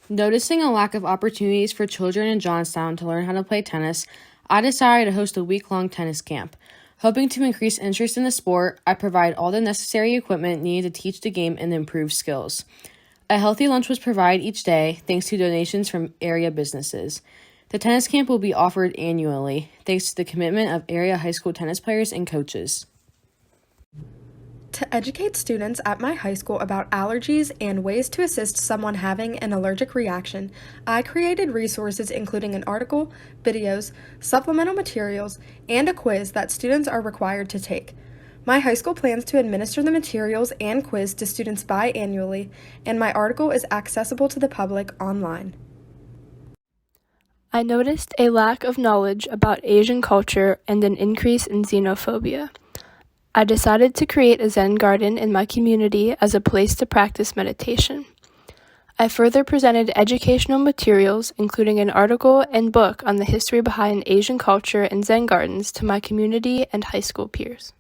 Noticing a lack of opportunities for children in Johnstown to learn how to play tennis, I decided to host a week-long tennis camp. Hoping to increase interest in the sport, I provide all the necessary equipment needed to teach the game and improve skills. A healthy lunch was provided each day, thanks to donations from area businesses. The tennis camp will be offered annually, thanks to the commitment of area high school tennis players and coaches. To educate students at my high school about allergies and ways to assist someone having an allergic reaction, I created resources including an article, videos, supplemental materials, and a quiz that students are required to take. My high school plans to administer the materials and quiz to students biannually, and my article is accessible to the public online. I noticed a lack of knowledge about Asian culture and an increase in xenophobia. I decided to create a Zen garden in my community as a place to practice meditation. I further presented educational materials, including an article and book on the history behind Asian culture and Zen gardens to my community and high school peers.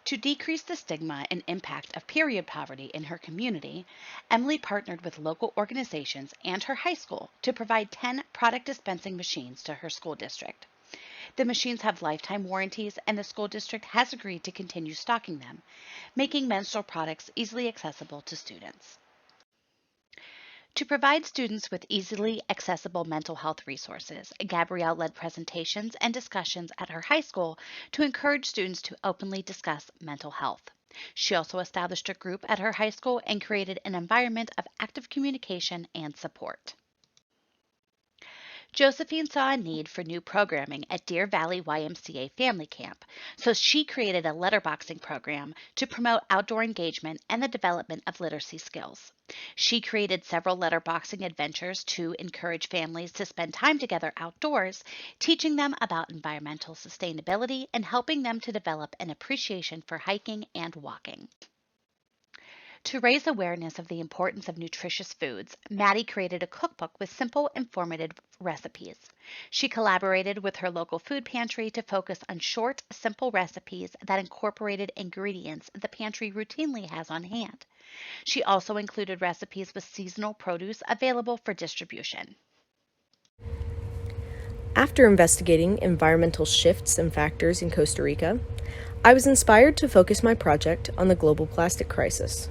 To decrease the stigma and impact of period poverty in her community, Emily partnered with local organizations and her high school to provide 10 product dispensing machines to her school district. The machines have lifetime warranties, and the school district has agreed to continue stocking them, making menstrual products easily accessible to students. To provide students with easily accessible mental health resources, Gabrielle led presentations and discussions at her high school to encourage students to openly discuss mental health. She also established a group at her high school and created an environment of active communication and support. Josephine saw a need for new programming at Deer Valley YMCA Family Camp, so she created a letterboxing program to promote outdoor engagement and the development of literacy skills. She created several letterboxing adventures to encourage families to spend time together outdoors, teaching them about environmental sustainability and helping them to develop an appreciation for hiking and walking. To raise awareness of the importance of nutritious foods, Maddie created a cookbook with simple, informative recipes. She collaborated with her local food pantry to focus on short, simple recipes that incorporated ingredients the pantry routinely has on hand. She also included recipes with seasonal produce available for distribution. After investigating environmental shifts and factors in Costa Rica, I was inspired to focus my project on the global plastic crisis.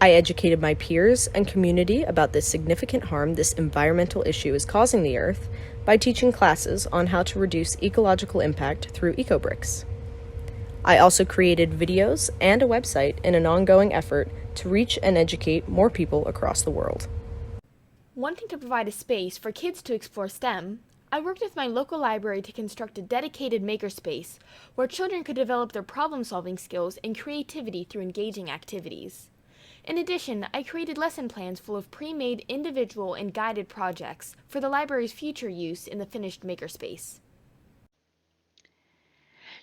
I educated my peers and community about the significant harm this environmental issue is causing the Earth by teaching classes on how to reduce ecological impact through eco-bricks. I also created videos and a website in an ongoing effort to reach and educate more people across the world. Wanting to provide a space for kids to explore STEM, I worked with my local library to construct a dedicated makerspace where children could develop their problem-solving skills and creativity through engaging activities. In addition, I created lesson plans full of pre-made individual and guided projects for the library's future use in the finished makerspace.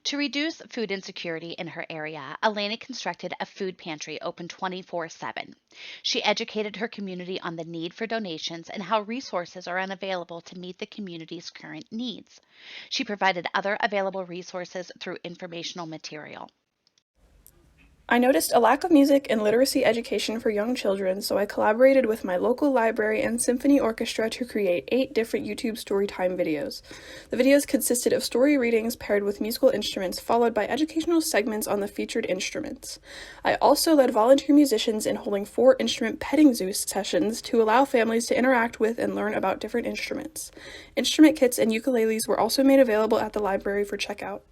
To reduce food insecurity in her area, Elena constructed a food pantry open 24/7. She educated her community on the need for donations and how resources are unavailable to meet the community's current needs. She provided other available resources through informational material. I noticed a lack of music and literacy education for young children, so I collaborated with my local library and symphony orchestra to create 8 different YouTube storytime videos. The videos consisted of story readings paired with musical instruments, followed by educational segments on the featured instruments. I also led volunteer musicians in holding 4 instrument petting zoo sessions to allow families to interact with and learn about different instruments. Instrument kits and ukuleles were also made available at the library for checkout.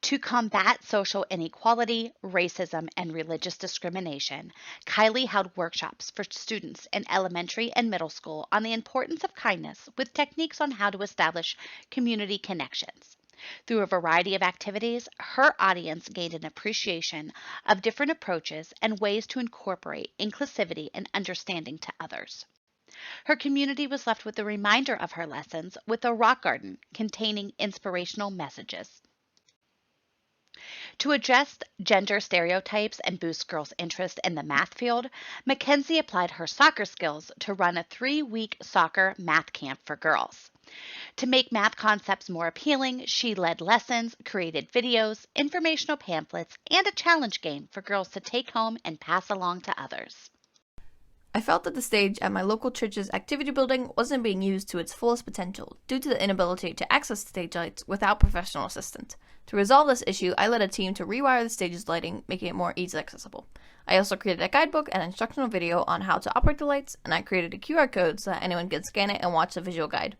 To combat social inequality, racism, and religious discrimination, Kylie held workshops for students in elementary and middle school on the importance of kindness with techniques on how to establish community connections. Through a variety of activities, her audience gained an appreciation of different approaches and ways to incorporate inclusivity and understanding to others. Her community was left with a reminder of her lessons with a rock garden containing inspirational messages. To address gender stereotypes and boost girls' interest in the math field, Mackenzie applied her soccer skills to run a 3-week soccer math camp for girls. To make math concepts more appealing, she led lessons, created videos, informational pamphlets, and a challenge game for girls to take home and pass along to others. I felt that the stage at my local church's activity building wasn't being used to its fullest potential due to the inability to access the stage lights without professional assistance. To resolve this issue, I led a team to rewire the stage's lighting, making it more easily accessible. I also created a guidebook and instructional video on how to operate the lights, and I created a QR code so that anyone could scan it and watch the visual guide.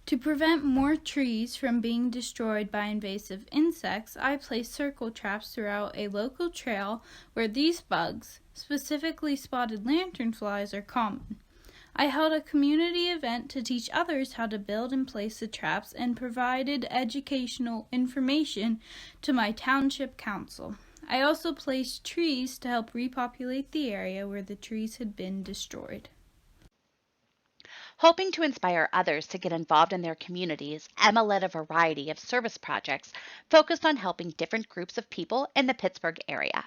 To prevent more trees from being destroyed by invasive insects, I placed circle traps throughout a local trail where these bugs, specifically spotted lanternflies, are common. I held a community event to teach others how to build and place the traps and provided educational information to my township council. I also placed trees to help repopulate the area where the trees had been destroyed. Hoping to inspire others to get involved in their communities, Emma led a variety of service projects focused on helping different groups of people in the Pittsburgh area.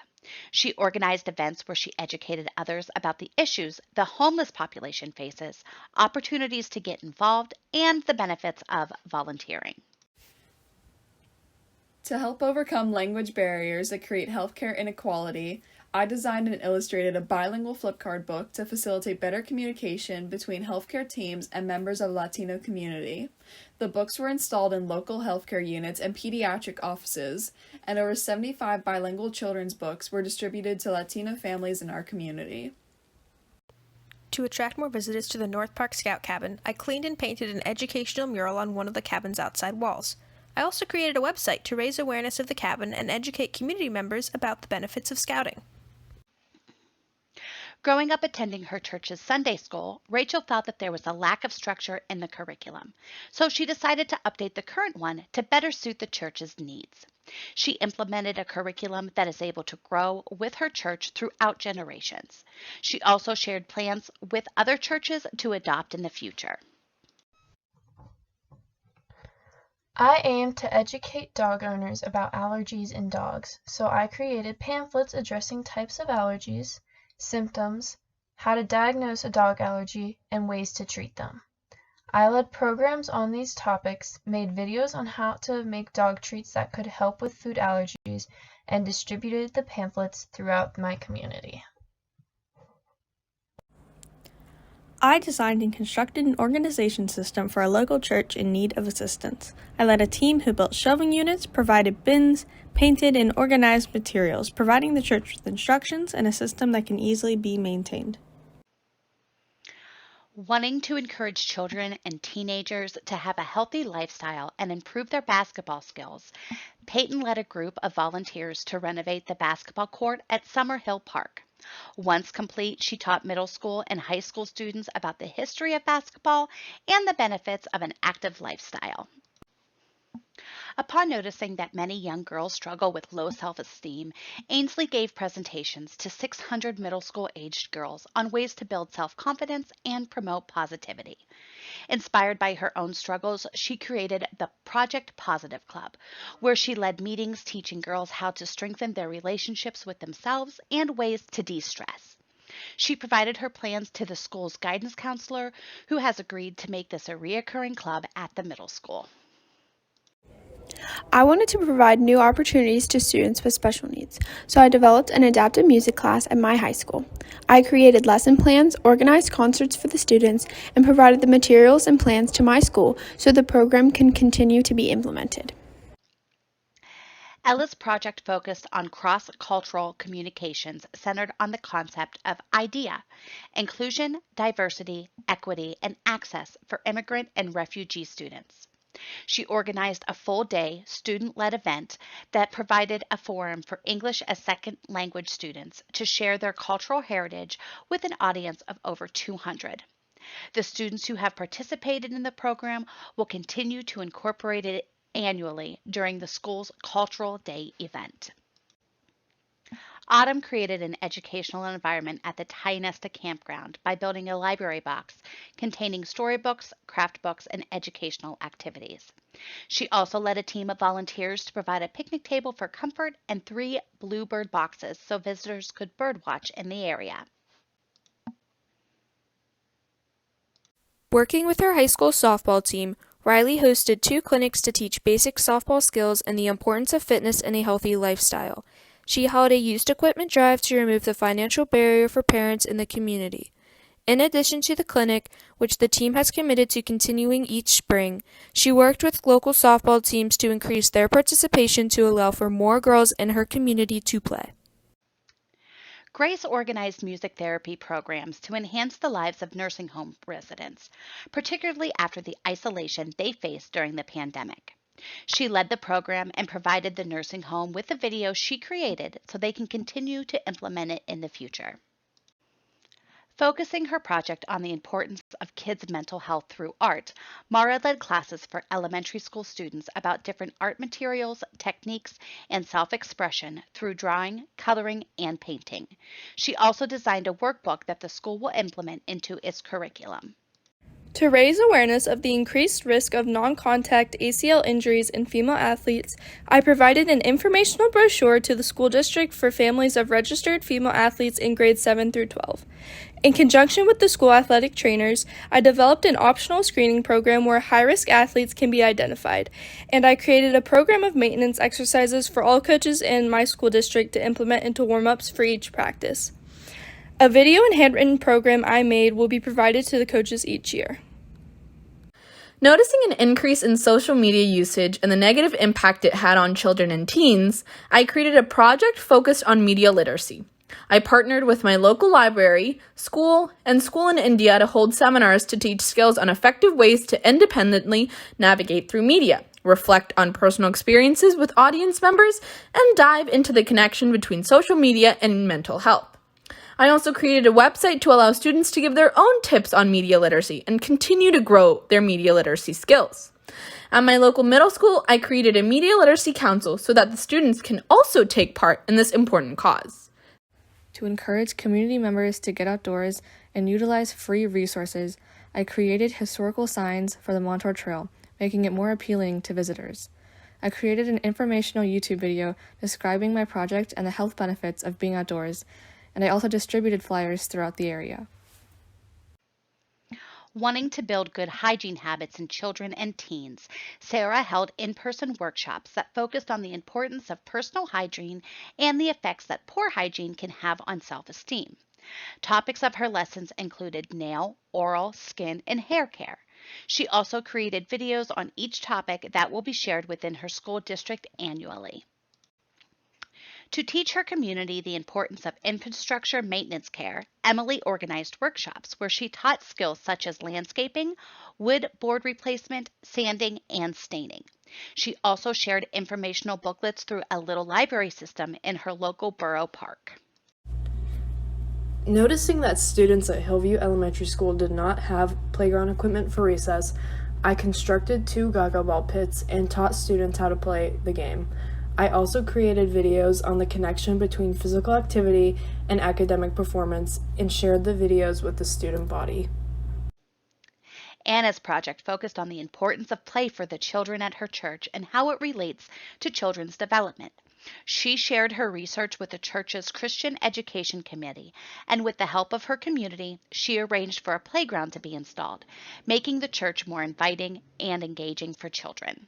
She organized events where she educated others about the issues the homeless population faces, opportunities to get involved, and the benefits of volunteering. To help overcome language barriers that create healthcare inequality, I designed and illustrated a bilingual flip card book to facilitate better communication between healthcare teams and members of the Latino community. The books were installed in local healthcare units and pediatric offices, and over 75 bilingual children's books were distributed to Latino families in our community. To attract more visitors to the North Park Scout Cabin, I cleaned and painted an educational mural on one of the cabin's outside walls. I also created a website to raise awareness of the cabin and educate community members about the benefits of scouting. Growing up attending her church's Sunday school, Rachel felt that there was a lack of structure in the curriculum, so she decided to update the current one to better suit the church's needs. She implemented a curriculum that is able to grow with her church throughout generations. She also shared plans with other churches to adopt in the future. I aim to educate dog owners about allergies in dogs, so I created pamphlets addressing types of allergies, symptoms, how to diagnose a dog allergy, and ways to treat them. I led programs on these topics, made videos on how to make dog treats that could help with food allergies, and distributed the pamphlets throughout my community. I designed and constructed an organization system for a local church in need of assistance. I led a team who built shelving units, provided bins, painted and organized materials, providing the church with instructions and a system that can easily be maintained. Wanting to encourage children and teenagers to have a healthy lifestyle and improve their basketball skills, Peyton led a group of volunteers to renovate the basketball court at Summerhill Park. Once complete, she taught middle school and high school students about the history of basketball and the benefits of an active lifestyle. Upon noticing that many young girls struggle with low self-esteem, Ainsley gave presentations to 600 middle school-aged girls on ways to build self-confidence and promote positivity. Inspired by her own struggles, she created the Project Positive Club, where she led meetings teaching girls how to strengthen their relationships with themselves and ways to de-stress. She provided her plans to the school's guidance counselor, who has agreed to make this a reoccurring club at the middle school. I wanted to provide new opportunities to students with special needs, so I developed an adapted music class at my high school. I created lesson plans, organized concerts for the students, and provided the materials and plans to my school so the program can continue to be implemented. Ella's project focused on cross-cultural communications centered on the concept of IDEA, inclusion, diversity, equity, and access for immigrant and refugee students. She organized a full-day student-led event that provided a forum for English as second language students to share their cultural heritage with an audience of over 200. The students who have participated in the program will continue to incorporate it annually during the school's Cultural Day event. Autumn created an educational environment at the Tynesta campground by building a library box containing storybooks, craft books, and educational activities. She also led a team of volunteers to provide a picnic table for comfort and 3 bluebird boxes so visitors could birdwatch in the area. Working with our high school softball team, Riley hosted 2 clinics to teach basic softball skills and the importance of fitness and a healthy lifestyle. She held a used equipment drive to remove the financial barrier for parents in the community. In addition to the clinic, which the team has committed to continuing each spring, she worked with local softball teams to increase their participation to allow for more girls in her community to play. Grace organized music therapy programs to enhance the lives of nursing home residents, particularly after the isolation they faced during the pandemic. She led the program and provided the nursing home with the video she created so they can continue to implement it in the future. Focusing her project on the importance of kids' mental health through art, Maura led classes for elementary school students about different art materials, techniques, and self-expression through drawing, coloring, and painting. She also designed a workbook that the school will implement into its curriculum. To raise awareness of the increased risk of non-contact ACL injuries in female athletes, I provided an informational brochure to the school district for families of registered female athletes in grades 7 through 12. In conjunction with the school athletic trainers, I developed an optional screening program where high-risk athletes can be identified, and I created a program of maintenance exercises for all coaches in my school district to implement into warm-ups for each practice. A video and handwritten program I made will be provided to the coaches each year. Noticing an increase in social media usage and the negative impact it had on children and teens, I created a project focused on media literacy. I partnered with my local library, school, and school in India to hold seminars to teach skills on effective ways to independently navigate through media, reflect on personal experiences with audience members, and dive into the connection between social media and mental health. I also created a website to allow students to give their own tips on media literacy and continue to grow their media literacy skills. At my local middle school, I created a media literacy council so that the students can also take part in this important cause. To encourage community members to get outdoors and utilize free resources, I created historical signs for the Montauk Trail, making it more appealing to visitors. I created an informational YouTube video describing my project and the health benefits of being outdoors, and I also distributed flyers throughout the area. Wanting to build good hygiene habits in children and teens, Sarah held in-person workshops that focused on the importance of personal hygiene and the effects that poor hygiene can have on self-esteem. Topics of her lessons included nail, oral, skin, and hair care. She also created videos on each topic that will be shared within her school district annually. To teach her community the importance of infrastructure maintenance care, Emily organized workshops where she taught skills such as landscaping, wood board replacement, sanding, and staining. She also shared informational booklets through a little library system in her local borough park. Noticing that students at Hillview Elementary School did not have playground equipment for recess, I constructed 2 Gaga ball pits and taught students how to play the game. I also created videos on the connection between physical activity and academic performance and shared the videos with the student body. Anna's project focused on the importance of play for the children at her church and how it relates to children's development. She shared her research with the church's Christian Education Committee, and with the help of her community, she arranged for a playground to be installed, making the church more inviting and engaging for children.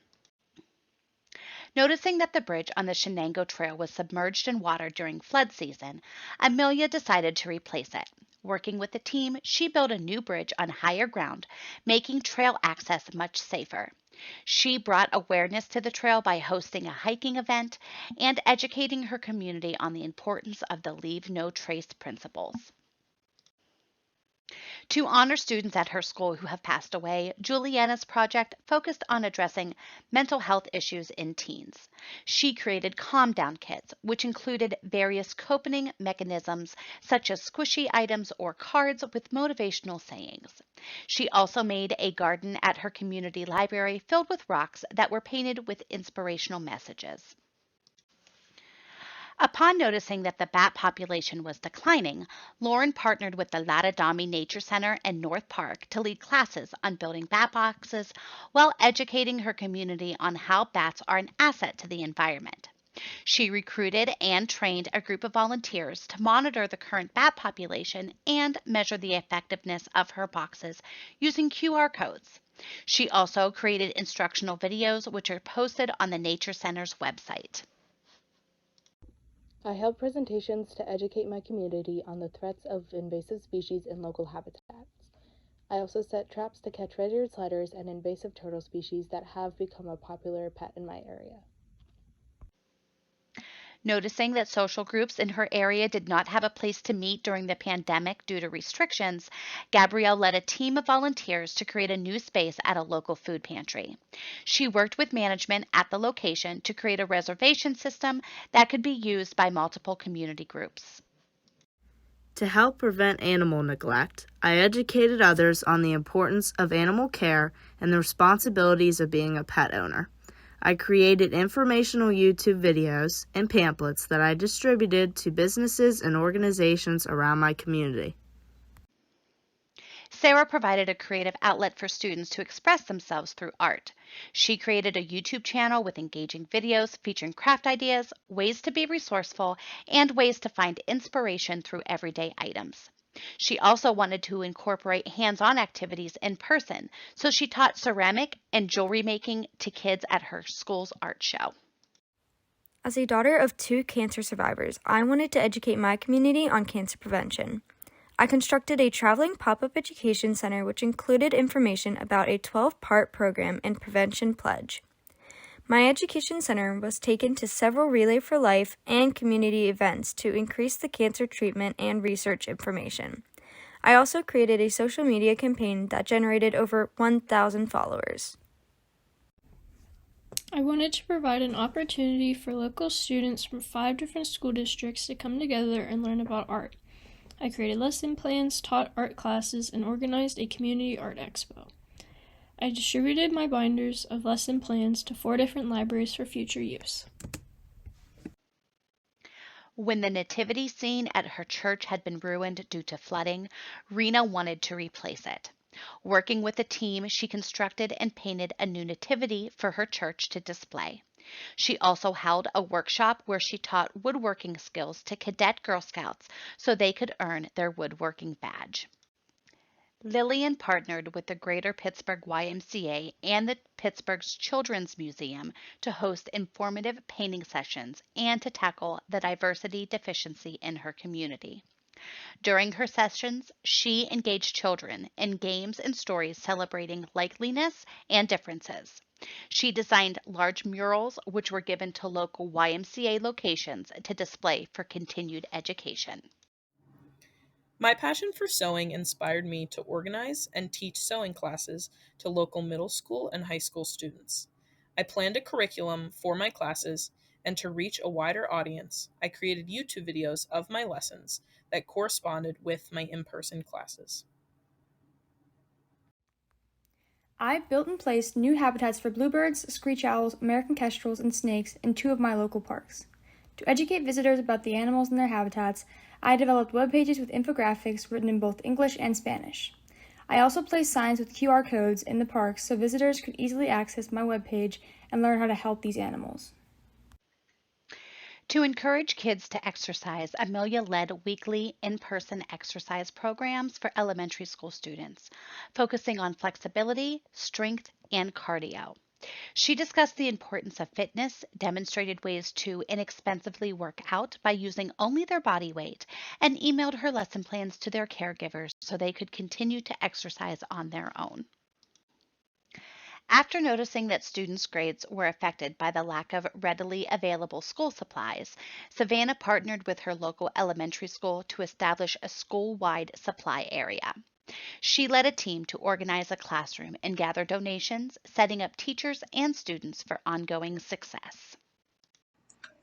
Noticing that the bridge on the Shenango Trail was submerged in water during flood season, Amelia decided to replace it. Working with the team, she built a new bridge on higher ground, making trail access much safer. She brought awareness to the trail by hosting a hiking event and educating her community on the importance of the Leave No Trace principles. To honor students at her school who have passed away, Juliana's project focused on addressing mental health issues in teens. She created calm down kits, which included various coping mechanisms such as squishy items or cards with motivational sayings. She also made a garden at her community library filled with rocks that were painted with inspirational messages. Upon noticing that the bat population was declining, Lauren partnered with the Latadami Nature Center in North Park to lead classes on building bat boxes while educating her community on how bats are an asset to the environment. She recruited and trained a group of volunteers to monitor the current bat population and measure the effectiveness of her boxes using QR codes. She also created instructional videos which are posted on the Nature Center's website. I held presentations to educate my community on the threats of invasive species in local habitats. I also set traps to catch red-eared sliders and invasive turtle species that have become a popular pet in my area. Noticing that social groups in her area did not have a place to meet during the pandemic due to restrictions, Gabrielle led a team of volunteers to create a new space at a local food pantry. She worked with management at the location to create a reservation system that could be used by multiple community groups. To help prevent animal neglect, I educated others on the importance of animal care and the responsibilities of being a pet owner. I created informational YouTube videos and pamphlets that I distributed to businesses and organizations around my community. Sarah provided a creative outlet for students to express themselves through art. She created a YouTube channel with engaging videos featuring craft ideas, ways to be resourceful, and ways to find inspiration through everyday items. She also wanted to incorporate hands-on activities in person, so she taught ceramic and jewelry making to kids at her school's art show. As a daughter of 2 cancer survivors, I wanted to educate my community on cancer prevention. I constructed a traveling pop-up education center which included information about a 12-part program and prevention pledge. My education center was taken to several Relay for Life and community events to increase the cancer treatment and research information. I also created a social media campaign that generated over 1,000 followers. I wanted to provide an opportunity for local students from 5 different school districts to come together and learn about art. I created lesson plans, taught art classes, and organized a community art expo. I distributed my binders of lesson plans to 4 different libraries for future use. When the nativity scene at her church had been ruined due to flooding, Rena wanted to replace it. Working with a team, she constructed and painted a new nativity for her church to display. She also held a workshop where she taught woodworking skills to cadet Girl Scouts so they could earn their woodworking badge. Lillian partnered with the Greater Pittsburgh YMCA and the Pittsburgh's Children's Museum to host informative painting sessions and to tackle the diversity deficiency in her community. During her sessions, she engaged children in games and stories celebrating likeliness and differences. She designed large murals which were given to local YMCA locations to display for continued education. My passion for sewing inspired me to organize and teach sewing classes to local middle school and high school students. I planned a curriculum for my classes, and to reach a wider audience, I created YouTube videos of my lessons that corresponded with my in-person classes. I built and placed new habitats for bluebirds, screech owls, American kestrels, and snakes in 2 of my local parks. To educate visitors about the animals and their habitats, I developed web pages with infographics written in both English and Spanish. I also placed signs with QR codes in the parks so visitors could easily access my webpage and learn how to help these animals. To encourage kids to exercise, Amelia led weekly in-person exercise programs for elementary school students, focusing on flexibility, strength, and cardio. She discussed the importance of fitness, demonstrated ways to inexpensively work out by using only their body weight, and emailed her lesson plans to their caregivers so they could continue to exercise on their own. After noticing that students' grades were affected by the lack of readily available school supplies, Savanna partnered with her local elementary school to establish a school-wide supply area. She led a team to organize a classroom and gather donations, setting up teachers and students for ongoing success.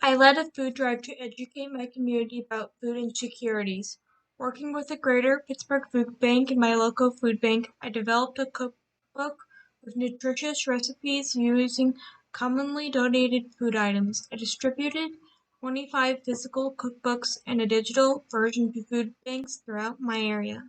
I led a food drive to educate my community about food insecurities. Working with the Greater Pittsburgh Food Bank and my local food bank, I developed a cookbook with nutritious recipes using commonly donated food items. I distributed 25 physical cookbooks and a digital version to food banks throughout my area.